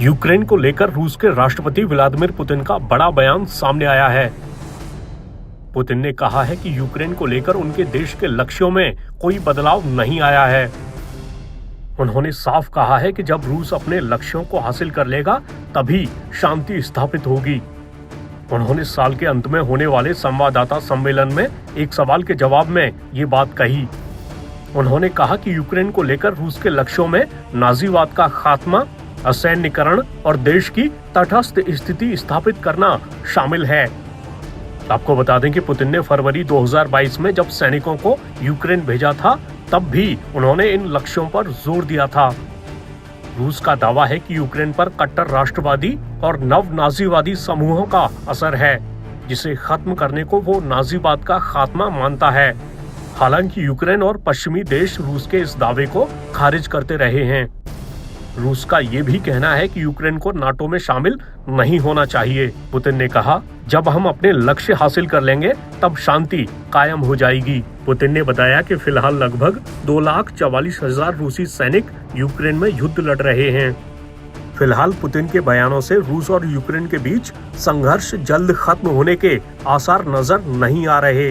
Ukraine को लेकर रूस के राष्ट्रपति व्लादिमीर पुतिन का बड़ा बयान सामने आया है। पुतिन ने कहा है कि यूक्रेन को लेकर उनके देश के लक्ष्यों में कोई बदलाव नहीं आया है। उन्होंने साफ कहा है कि जब रूस अपने लक्ष्यों को हासिल कर लेगा तभी शांति स्थापित होगी। उन्होंने साल के अंत में होने वाले संवाददाता सम्मेलन में एक सवाल के जवाब में ये बात कही। उन्होंने कहा कि यूक्रेन को लेकर रूस के लक्ष्यों में नाजीवाद का खात्मा, असैन्यकरण और देश की तटस्थ स्थिति स्थापित करना शामिल है। आपको बता दें कि पुतिन ने फरवरी 2022 में जब सैनिकों को यूक्रेन भेजा था तब भी उन्होंने इन लक्ष्यों पर जोर दिया था। रूस का दावा है कि यूक्रेन पर कट्टर राष्ट्रवादी और नव नाजीवादी समूहों का असर है, जिसे खत्म करने को वो नाजीवाद का खात्मा मानता है। हालांकि यूक्रेन और पश्चिमी देश रूस के इस दावे को खारिज करते रहे हैं। रूस का ये भी कहना है कि यूक्रेन को नाटो में शामिल नहीं होना चाहिए। पुतिन ने कहा, जब हम अपने लक्ष्य हासिल कर लेंगे तब शांति कायम हो जाएगी। पुतिन ने बताया कि फिलहाल लगभग 2,44,000 रूसी सैनिक यूक्रेन में युद्ध लड़ रहे हैं। फिलहाल पुतिन के बयानों से रूस और यूक्रेन के बीच संघर्ष जल्द खत्म होने के आसार नजर नहीं आ रहे।